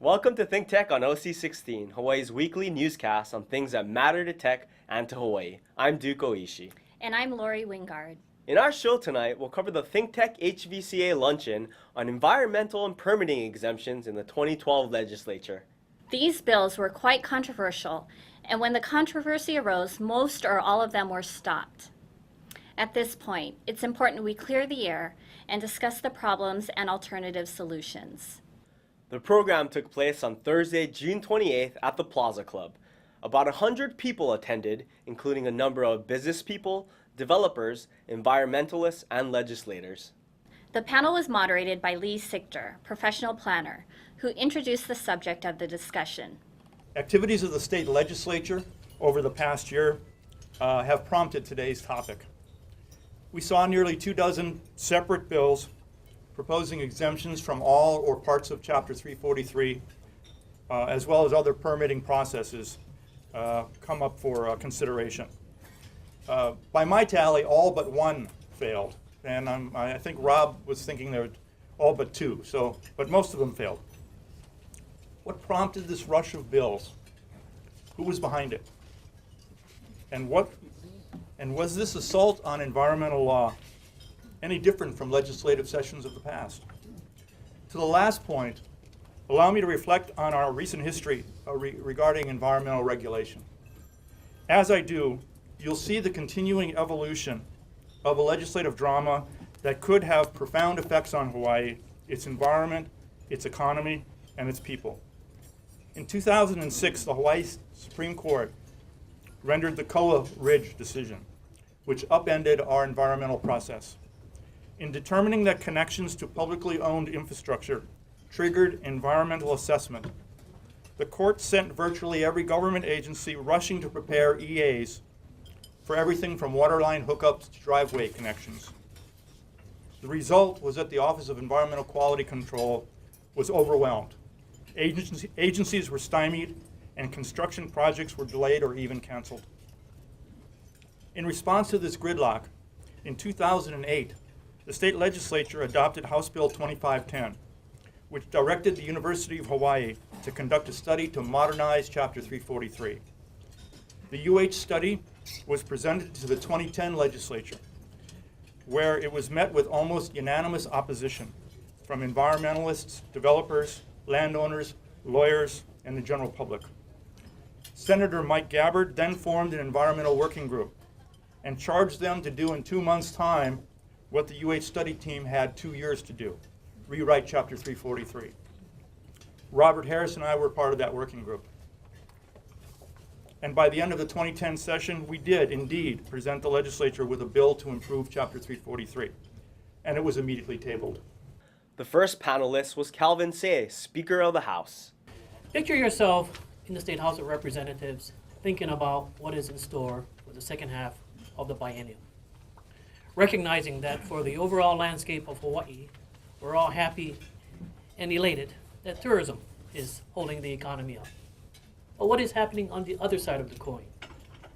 Welcome to ThinkTech on OC16, Hawaii's weekly newscast on things that matter to tech and to Hawaii. I'm Duke Oishi. And I'm Lori Wingard. In our show tonight, we'll cover the ThinkTech HVCA luncheon on environmental and permitting exemptions in the 2012 legislature. These bills were quite controversial, and when the controversy arose, most or all of them were stopped. At this point, it's important we clear the air and discuss the problems and alternative solutions. The program took place on Thursday, June 28th at the Plaza Club. About 100 people attended, including a number of business people, developers, environmentalists, and legislators. The panel was moderated by Lee Sichter, professional planner, who introduced the subject of the discussion. Activities of the state legislature over the past year have prompted today's topic. We saw nearly 24 separate bills proposing exemptions from all or parts of Chapter 343, as well as other permitting processes, come up for consideration. By my tally, all but one failed, and I think Rob was thinking there were all but two, but most of them failed. What prompted this rush of bills? Who was behind it? And was this assault on environmental law any different from legislative sessions of the past? To the last point, allow me to reflect on our recent history regarding environmental regulation. As I do, you'll see the continuing evolution of a legislative drama that could have profound effects on Hawaii, its environment, its economy, and its people. In 2006, the Hawaii Supreme Court rendered the Koa Ridge decision, which upended our environmental process. In determining that connections to publicly owned infrastructure triggered environmental assessment, the court sent virtually every government agency rushing to prepare EAs for everything from waterline hookups to driveway connections. The result was that the Office of Environmental Quality Control was overwhelmed. Agencies were stymied, and construction projects were delayed or even canceled. In response to this gridlock, in 2008, the state legislature adopted House Bill 2510, which directed the University of Hawaii to conduct a study to modernize Chapter 343. The UH study was presented to the 2010 legislature, where it was met with almost unanimous opposition from environmentalists, developers, landowners, lawyers, and the general public. Senator Mike Gabbard then formed an environmental working group and charged them to do in 2 months' time what the UH study team had 2 years to do, rewrite Chapter 343. Robert Harris and I were part of that working group. And by the end of the 2010 session, we did indeed present the legislature with a bill to improve Chapter 343, and it was immediately tabled. The first panelist was Calvin Say, Speaker of the House. Picture yourself in the State House of Representatives thinking about what is in store for the second half of the biennium. Recognizing that for the overall landscape of Hawaii, we're all happy and elated that tourism is holding the economy up. But what is happening on the other side of the coin?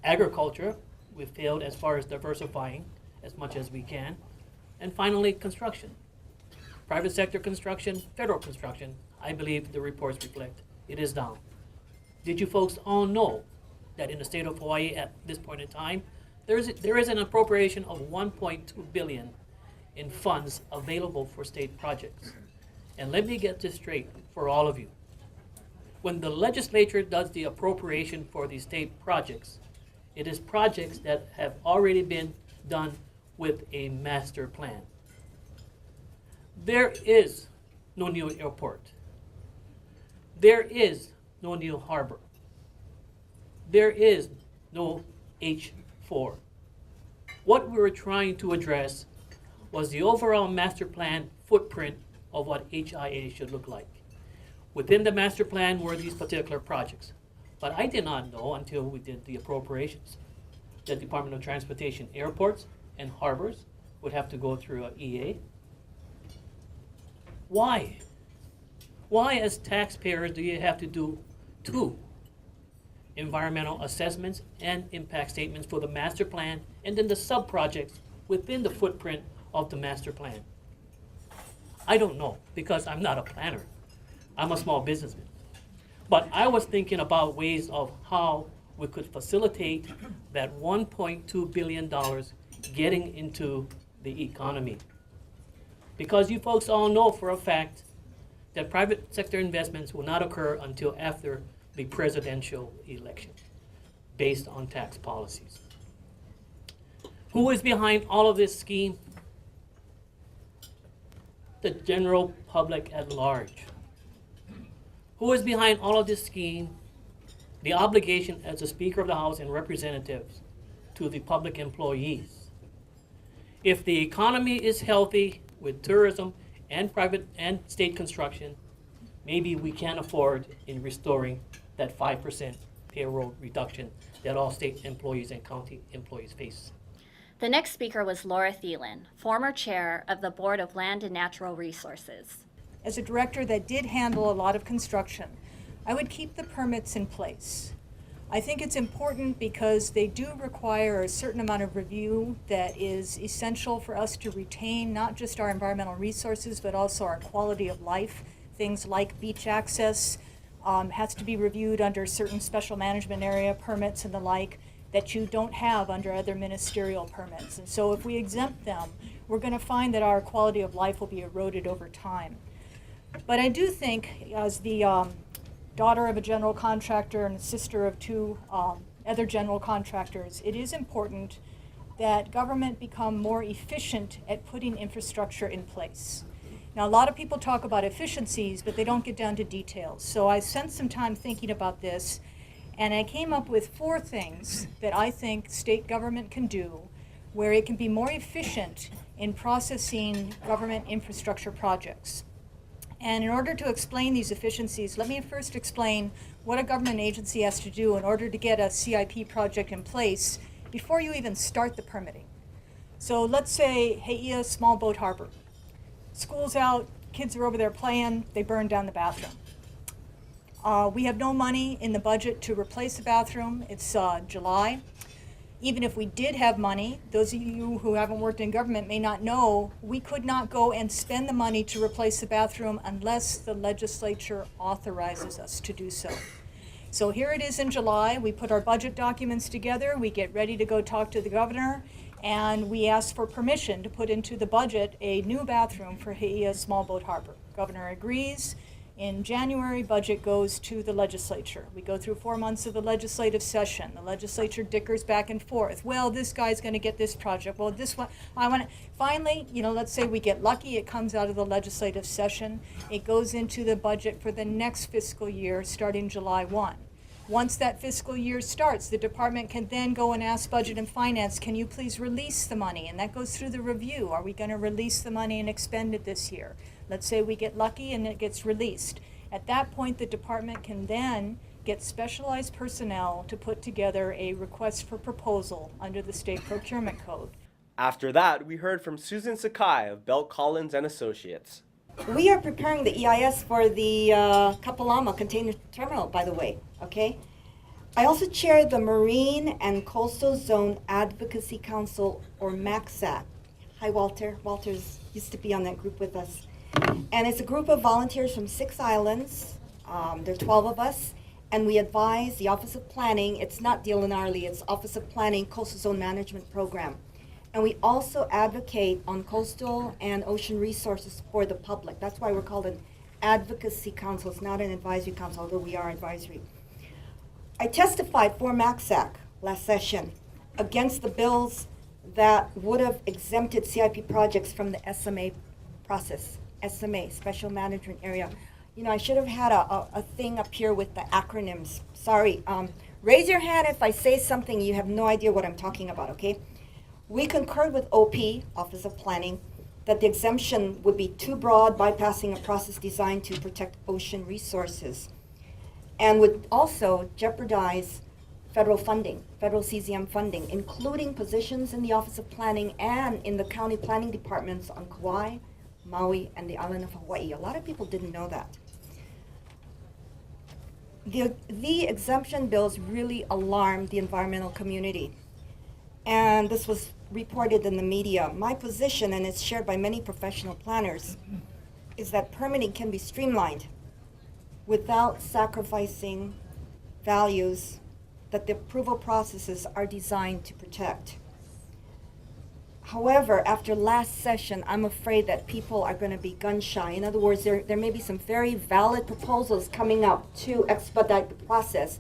Agriculture, we've failed as far as diversifying as much as we can. And finally, construction. Private sector construction, federal construction, I believe the reports reflect it is down. Did you folks all know that in the state of Hawaii at this point in time, there is an appropriation of $1.2 billion in funds available for state projects? And let me get this straight for all of you. When the legislature does the appropriation for these state projects, it is projects that have already been done with a master plan. There is no new airport. There is no new harbor. There is no H4. What we were trying to address was the overall master plan footprint of what HIA should look like. Within the master plan were these particular projects. But I did not know until we did the appropriations that Department of Transportation airports and harbors would have to go through an EA. Why? Why as taxpayers do you have to do two environmental assessments and impact statements for the master plan and then the sub-projects within the footprint of the master plan? I don't know because I'm not a planner. I'm a small businessman. But I was thinking about ways of how we could facilitate that $1.2 billion getting into the economy. Because you folks all know for a fact that private sector investments will not occur until after the presidential election, based on tax policies. Who is behind all of this scheme? The general public at large. Who is behind all of this scheme? The obligation as the Speaker of the House and representatives to the public employees. If the economy is healthy with tourism and private and state construction, maybe we can afford in restoring that 5% payroll reduction that all state employees and county employees face. The next speaker was Laura Thielen, former chair of the Board of Land and Natural Resources. As a director that did handle a lot of construction, I would keep the permits in place. I think it's important because they do require a certain amount of review that is essential for us to retain not just our environmental resources, but also our quality of life. Things like beach access has to be reviewed under certain special management area permits and the like that you don't have under other ministerial permits. And so if we exempt them, we're going to find that our quality of life will be eroded over time. But I do think, as the daughter of a general contractor and sister of two other general contractors, it is important that government become more efficient at putting infrastructure in place. Now, a lot of people talk about efficiencies, but they don't get down to details. So I spent some time thinking about this, and I came up with 4 things that I think state government can do where it can be more efficient in processing government infrastructure projects. And in order to explain these efficiencies, let me first explain what a government agency has to do in order to get a CIP project in place before you even start the permitting. So let's say Heia Small Boat Harbor. School's out, kids are over there playing, they burn down the bathroom. We have no money in the budget to replace the bathroom. It's July. Even if we did have money, those of you who haven't worked in government may not know, we could not go and spend the money to replace the bathroom unless the legislature authorizes us to do so. So here it is in July, we put our budget documents together, we get ready to go talk to the governor, and we ask for permission to put into the budget a new bathroom for Heia Small Boat Harbor. Governor agrees. In January, budget goes to the legislature. We go through 4 months of the legislative session. The legislature dickers back and forth. Well, this guy's going to get this project. Well, this one, I want to. Finally, let's say we get lucky. It comes out of the legislative session. It goes into the budget for the next fiscal year, starting July 1. Once that fiscal year starts, the department can then go and ask Budget and Finance, can you please release the money? And that goes through the review. Are we going to release the money and expend it this year? Let's say we get lucky and it gets released. At that point, the department can then get specialized personnel to put together a request for proposal under the state procurement code. After that, we heard from Susan Sakai of Bell Collins and Associates. We are preparing the EIS for the Kapalama Container Terminal, by the way, okay? I also chair the Marine and Coastal Zone Advocacy Council, or MACSAC. Hi, Walter. Walter's used to be on that group with us. And it's a group of volunteers from 6 islands. There are 12 of us. And we advise the Office of Planning. It's not DLNRLI, it's Office of Planning Coastal Zone Management Program. And we also advocate on coastal and ocean resources for the public. That's why we're called an advocacy council. It's not an advisory council, although we are advisory. I testified for MACSAC last session against the bills that would have exempted CIP projects from the SMA process. SMA, Special Management Area. I should have had a thing up here with the acronyms. Sorry. Raise your hand if I say something you have no idea what I'm talking about, okay? We concurred with OP, Office of Planning, that the exemption would be too broad, bypassing a process designed to protect ocean resources, and would also jeopardize federal funding, federal CZM funding, including positions in the Office of Planning and in the county planning departments on Kauai, Maui, and the island of Hawaii. A lot of people didn't know that. The exemption bills really alarmed the environmental community. And this was reported in the media. My position, and it's shared by many professional planners, is that permitting can be streamlined without sacrificing values that the approval processes are designed to protect. However, after last session, I'm afraid that people are going to be gun shy. In other words, there may be some very valid proposals coming up to expedite the process,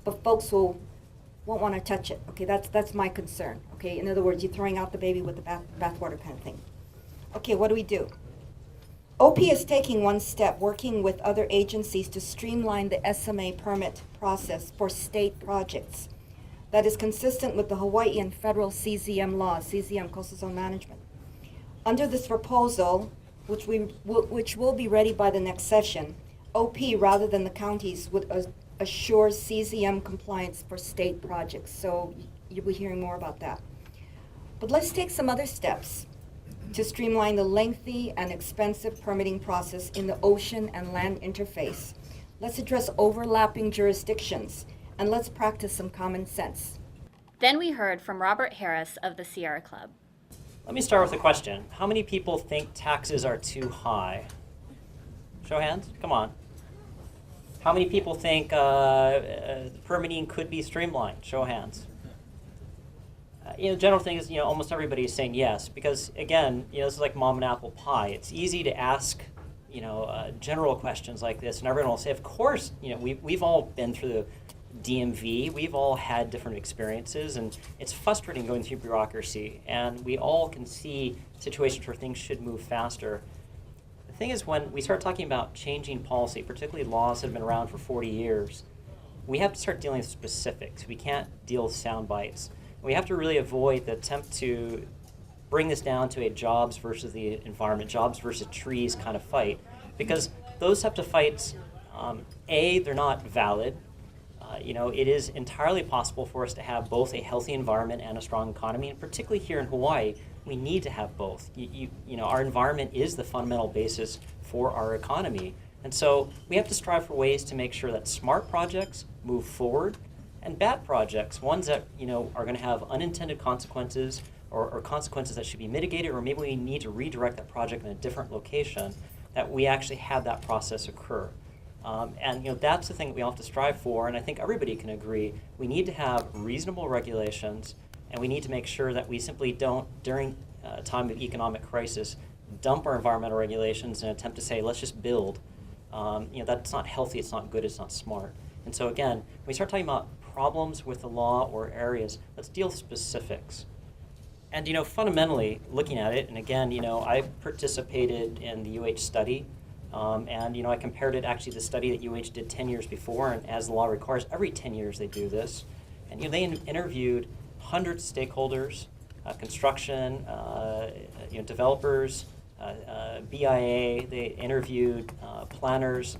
but folks won't want to touch it. Okay, that's my concern. Okay, in other words, you're throwing out the baby with the bathwater kind of thing. Okay, what do? OP is taking one step, working with other agencies to streamline the SMA permit process for state projects that is consistent with the Hawaii and federal CZM laws, CZM, Coastal Zone Management. Under this proposal, which will be ready by the next session, OP, rather than the counties, would assure CZM compliance for state projects. So you'll be hearing more about that. But let's take some other steps to streamline the lengthy and expensive permitting process in the ocean and land interface. Let's address overlapping jurisdictions, and let's practice some common sense. Then we heard from Robert Harris of the Sierra Club. Let me start with a question. How many people think taxes are too high? Show of hands, come on. How many people think permitting could be streamlined? Show of hands. The general thing is, almost everybody is saying yes, because again, this is like mom and apple pie. It's easy to ask, general questions like this, and everyone will say, of course, we've all been through the DMV, we've all had different experiences, and it's frustrating going through bureaucracy, and we all can see situations where things should move faster. The thing is, when we start talking about changing policy, particularly laws that have been around for 40 years, we have to start dealing with specifics. We can't deal with sound bites. We have to really avoid the attempt to bring this down to a jobs versus the environment, jobs versus trees kind of fight, because those types of fights, they're not valid. It is entirely possible for us to have both a healthy environment and a strong economy, and particularly here in Hawaii, we need to have both. Our environment is the fundamental basis for our economy, and so we have to strive for ways to make sure that smart projects move forward, and bad projects, ones that are going to have unintended consequences or consequences that should be mitigated, or maybe we need to redirect that project in a different location, that we actually have that process occur. That's the thing that we all have to strive for, and I think everybody can agree. We need to have reasonable regulations, and we need to make sure that we simply don't, during a time of economic crisis, dump our environmental regulations and attempt to say, let's just build. That's not healthy, it's not good, it's not smart. And so again, when we start talking about problems with the law or areas, let's deal with specifics. And fundamentally, looking at it, and again, I participated in the UH study, and I compared it actually to the study that UH did 10 years before, and as the law requires, every 10 years they do this. And they interviewed hundreds of stakeholders, construction, developers, BIA, they interviewed planners,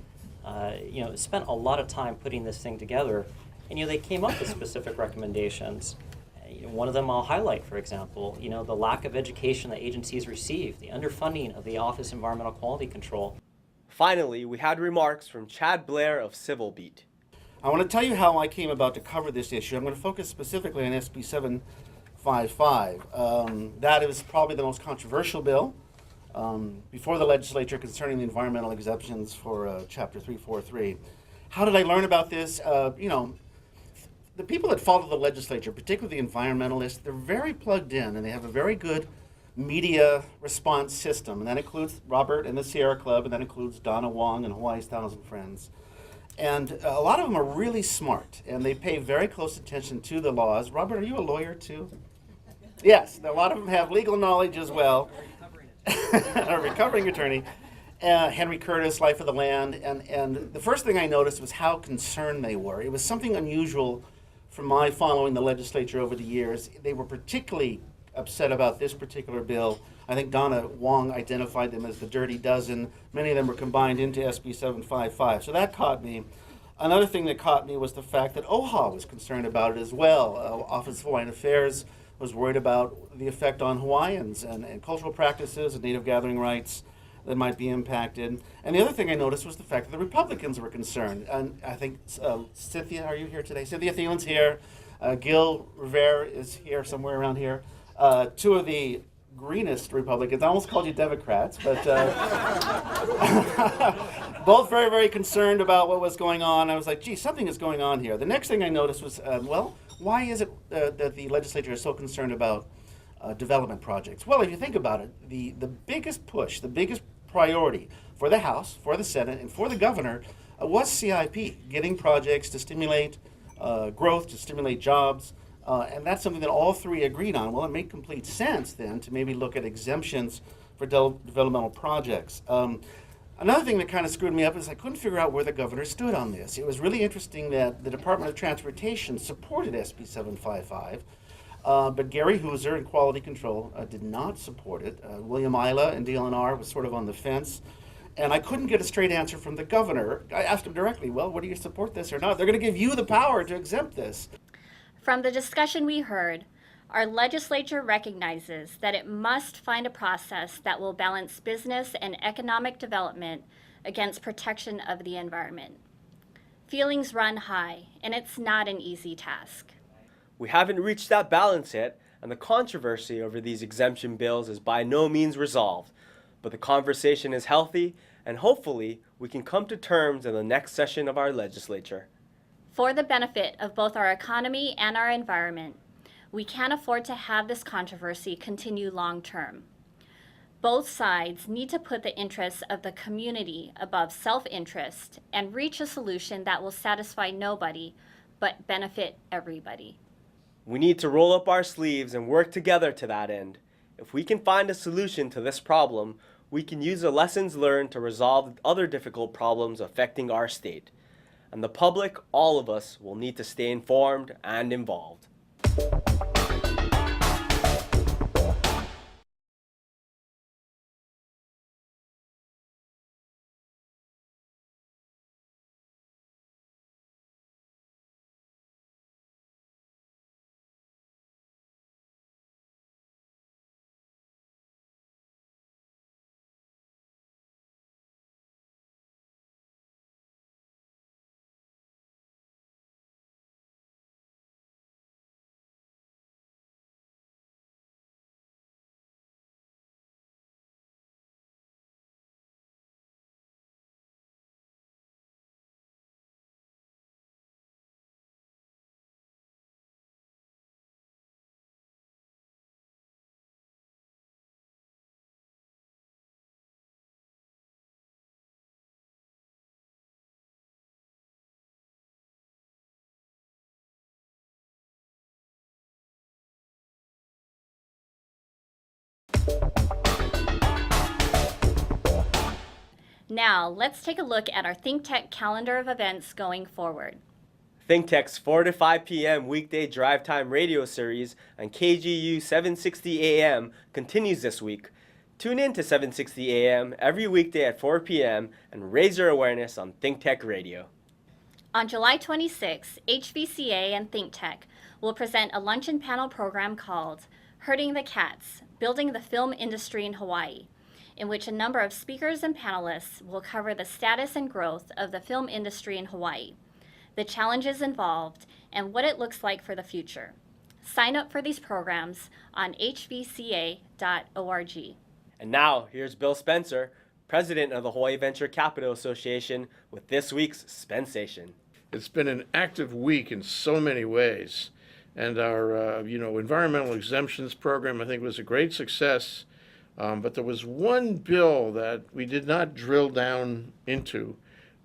spent a lot of time putting this thing together. And they came up with specific recommendations. One of them I'll highlight, for example, the lack of education that agencies receive, the underfunding of the Office of Environmental Quality Control. Finally, we had remarks from Chad Blair of Civil Beat. I want to tell you how I came about to cover this issue. I'm going to focus specifically on SB 755. That is probably the most controversial bill before the legislature concerning the environmental exemptions for Chapter 343. How did I learn about this? The people that follow the legislature, particularly the environmentalists, they're very plugged in, and they have a very good media response system. And that includes Robert and the Sierra Club, and that includes Donna Wong and Hawaii's Thousand Friends. And a lot of them are really smart, and they pay very close attention to the laws. Robert, are you a lawyer too? Yes, a lot of them have legal knowledge as well. A recovering attorney. Henry Curtis, Life of the Land, and the first thing I noticed was how concerned they were. It was something unusual from my following the legislature over the years. They were particularly upset about this particular bill. I think Donna Wong identified them as the dirty dozen. Many of them were combined into SB 755, so that caught me. Another thing that caught me was the fact that OHA was concerned about it as well. Office of Hawaiian Affairs was worried about the effect on Hawaiians and cultural practices and native gathering rights that might be impacted. And the other thing I noticed was the fact that the Republicans were concerned. And I think, Cynthia, are you here today? Cynthia Thielen's here. Gil Rivera is here, somewhere around here. Two of the greenest Republicans. I almost called you Democrats, but both very, very concerned about what was going on. I was like, gee, something is going on here. The next thing I noticed was, well, why is it that the legislature is so concerned about development projects? Well, if you think about it, the biggest push, the biggest priority for the House, for the Senate, and for the governor was CIP, getting projects to stimulate growth, to stimulate jobs. And that's something that all three agreed on. Well, it made complete sense then to maybe look at exemptions for developmental projects. Another thing that kind of screwed me up is I couldn't figure out where the governor stood on this. It was really interesting that the Department of Transportation supported SB 755, but Gary Hooser in Quality Control did not support it. William Isla in DLNR was sort of on the fence. And I couldn't get a straight answer from the governor. I asked him directly, well, what do you support this or not? They're going to give you the power to exempt this. From the discussion we heard, our legislature recognizes that it must find a process that will balance business and economic development against protection of the environment. Feelings run high, and it's not an easy task. We haven't reached that balance yet, and the controversy over these exemption bills is by no means resolved. But the conversation is healthy, and hopefully we can come to terms in the next session of our legislature. For the benefit of both our economy and our environment, we can't afford to have this controversy continue long term. Both sides need to put the interests of the community above self-interest and reach a solution that will satisfy nobody but benefit everybody. We need to roll up our sleeves and work together to that end. If we can find a solution to this problem, we can use the lessons learned to resolve other difficult problems affecting our state. And the public, all of us, will need to stay informed and involved. Now, let's take a look at our ThinkTech calendar of events going forward. ThinkTech's 4 to 5 p.m. weekday drive time radio series on KGU 760 AM continues this week. Tune in to 760 AM every weekday at 4 p.m. and raise your awareness on ThinkTech Radio. On July 26, HVCA and ThinkTech will present a luncheon panel program called Herding the Cats, Building the Film Industry in Hawaii, in which a number of speakers and panelists will cover the status and growth of the film industry in Hawaii, the challenges involved, and what it looks like for the future. Sign up for these programs on hvca.org. And now, here's Bill Spencer, president of the Hawaii Venture Capital Association, with this week's Spensation. It's been an active week in so many ways. And our environmental exemptions program, I think, was a great success. But there was one bill that we did not drill down into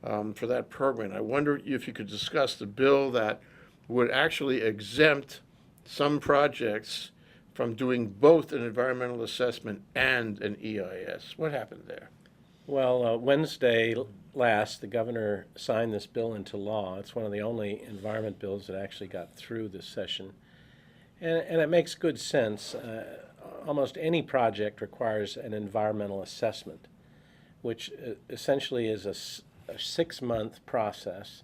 for that program. I wonder if you could discuss the bill that would actually exempt some projects from doing both an environmental assessment and an EIS. What happened there? Well, Wednesday last, the governor signed this bill into law. It's one of the only environment bills that actually got through this session. And it makes good sense. Almost any project requires an environmental assessment, which essentially is a 6-month process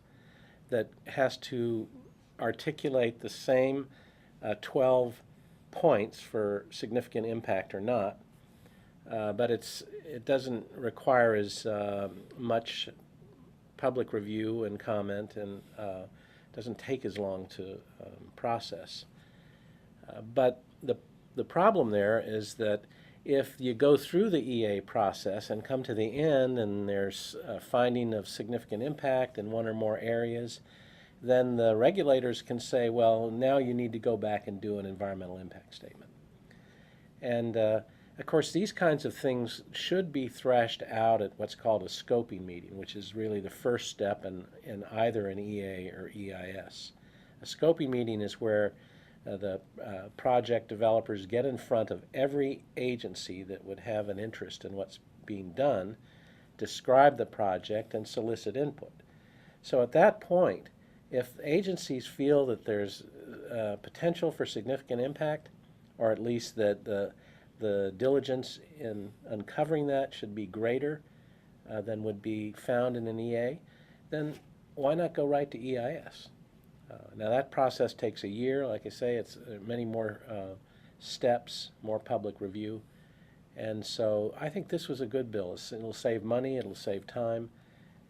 that has to articulate the same 12 points for significant impact or not, but it doesn't require as much public review and comment, and doesn't take as long to process. But the problem there is that if you go through the EA process and come to the end and there's a finding of significant impact in one or more areas, then the regulators can say, well, now you need to go back and do an environmental impact statement. And of course, these kinds of things should be thrashed out at what's called a scoping meeting, which is really the first step in either an EA or EIS. A scoping meeting is where the project developers get in front of every agency that would have an interest in what's being done, describe the project, and solicit input. So at that point, if agencies feel that there's potential for significant impact, or at least that the diligence in uncovering that should be greater than would be found in an EA, then why not go right to EIS? Now that process takes a year. Like I say, it's many more steps, more public review. And so I think this was a good bill. It'll save money, it'll save time,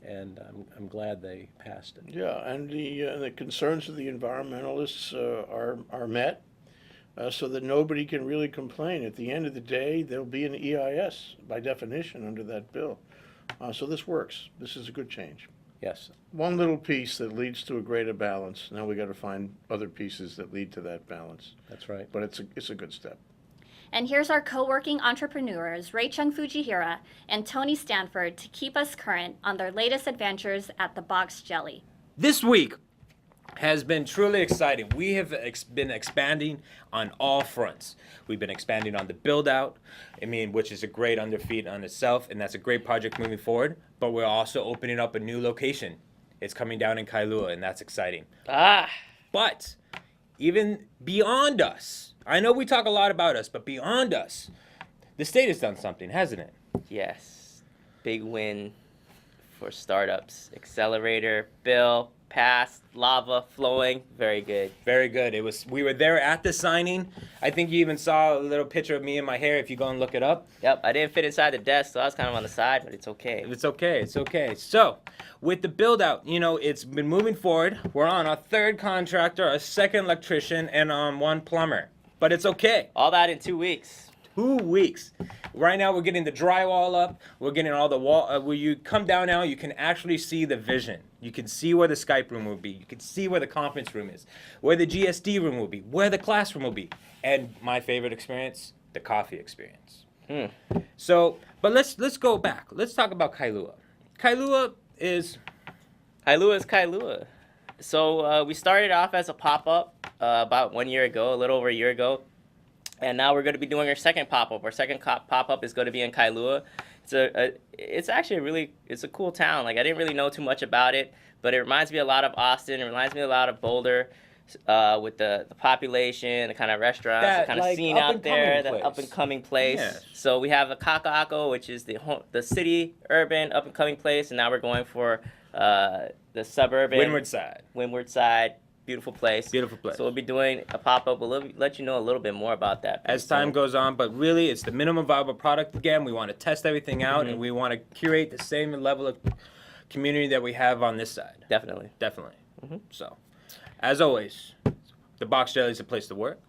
and I'm glad they passed it. Yeah, and the concerns of the environmentalists are met, so that nobody can really complain. At the end of the day, there'll be an EIS by definition under that bill. So this works. This is a good change. Yes. One little piece that leads to a greater balance. Now we got to find other pieces that lead to that balance. That's right. But it's a good step. And here's our co-working entrepreneurs, Ray-Chung Fujihira and Tony Stanford, to keep us current on their latest adventures at the Box Jelly. This week has been truly exciting. We have been expanding on all fronts. We've been expanding on the build-out, which is a great underfeed on itself, and that's a great project moving forward. But we're also opening up a new location. It's coming down in Kailua, and that's exciting. But even beyond us, I know we talk a lot about us, but beyond us, the state has done something, hasn't it? Yes. Big win for startups. Accelerator, bill, passed, lava flowing. Very good. Very good. We were there at the signing. I think you even saw a little picture of me in my hair if you go and look it up. Yep, I didn't fit inside the desk, so I was kind of on the side, but it's okay. It's okay. It's okay. So, with the build out, it's been moving forward. We're on our third contractor, a second electrician, and one plumber. But it's okay. All that in 2 weeks. 2 weeks. Right now, we're getting the drywall up. We're getting all the wall. Where you come down now, you can actually see the vision. You can see where the Skype room will be. You can see where the conference room is, where the GSD room will be, where the classroom will be, and my favorite experience, the coffee experience. So, but let's go back. Let's talk about Kailua. Kailua is Kailua. So we started off as a pop-up about 1 year ago, a little over a year ago. And now we're going to be doing our second pop-up. Our second pop-up is going to be in Kailua. It's actually it's a cool town. Like, I didn't really know too much about it, but it reminds me a lot of Austin. It reminds me a lot of Boulder, with the population, the kind of restaurants, the kind of scene out there, the up-and-coming place. Yes. So we have a Kaka'ako, which is the city, urban, up-and-coming place, and now we're going for the suburban. Windward side. Beautiful place. Beautiful place. So we'll be doing a pop-up. We'll let you know a little bit more about that. As time goes on, but really it's the minimum viable product again. We want to test everything out, and we want to curate the same level of community that we have on this side. Definitely. So, as always, the Box Jelly is a place to work.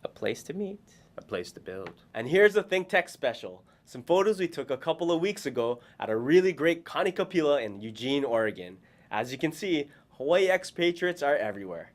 A place to meet. A place to build. And here's a ThinkTech special. Some photos we took a couple of weeks ago at a really great Kanikapila in Eugene, Oregon. As you can see, Hawaii expatriates are everywhere.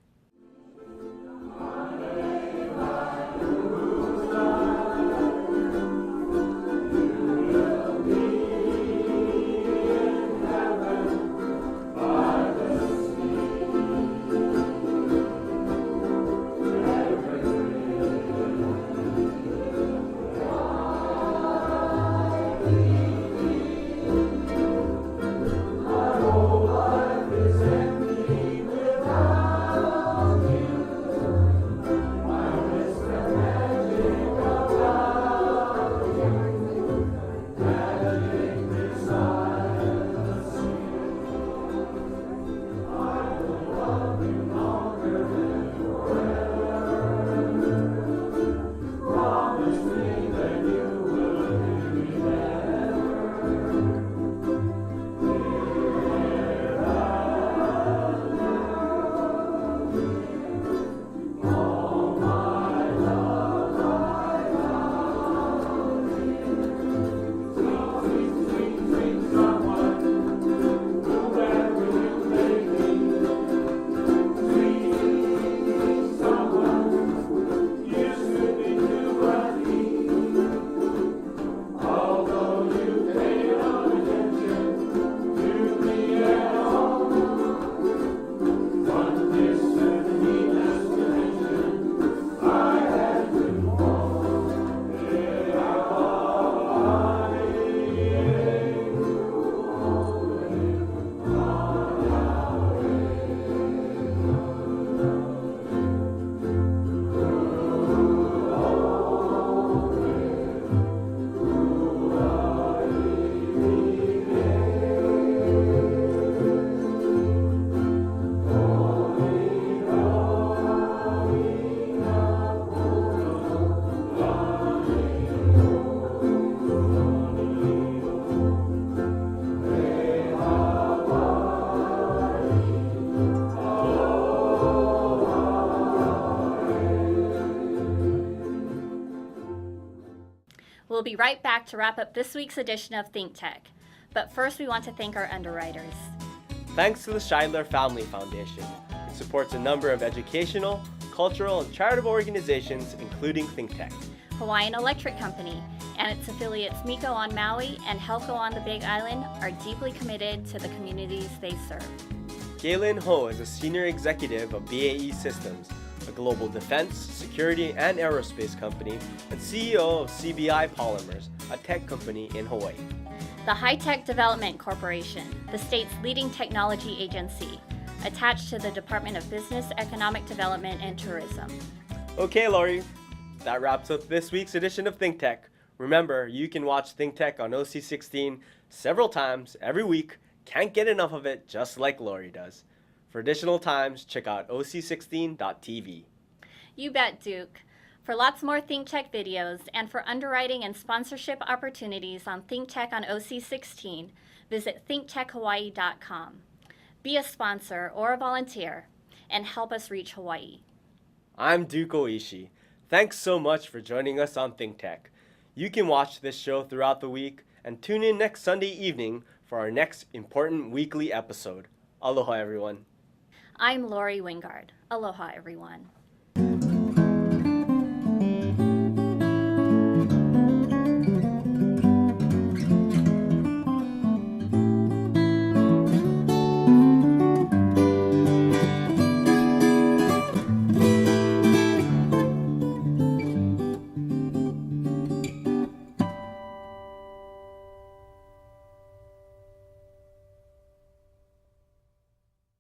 be right back to wrap up this week's edition of ThinkTech. But first, we want to thank our underwriters. Thanks to the Scheidler Family Foundation. It supports a number of educational, cultural, and charitable organizations, including ThinkTech. Hawaiian Electric Company and its affiliates Miko on Maui and Helco on the Big Island are deeply committed to the communities they serve. Galen Ho is a senior executive of BAE Systems, a global defense, security, and aerospace company, and CEO of CBI Polymers, a tech company in Hawaii. The High Tech Development Corporation, the state's leading technology agency, attached to the Department of Business, Economic Development, and Tourism. Okay, Lori, that wraps up this week's edition of ThinkTech. Remember, you can watch ThinkTech on OC16 several times every week. Can't get enough of it, just like Lori does. For additional times, check out oc16.tv. You bet, Duke. For lots more ThinkTech videos and for underwriting and sponsorship opportunities on ThinkTech on OC16, visit thinktechhawaii.com. Be a sponsor or a volunteer and help us reach Hawaii. I'm Duke Oishi. Thanks so much for joining us on ThinkTech. You can watch this show throughout the week and tune in next Sunday evening for our next important weekly episode. Aloha, everyone. I'm Lori Wingard. Aloha, everyone.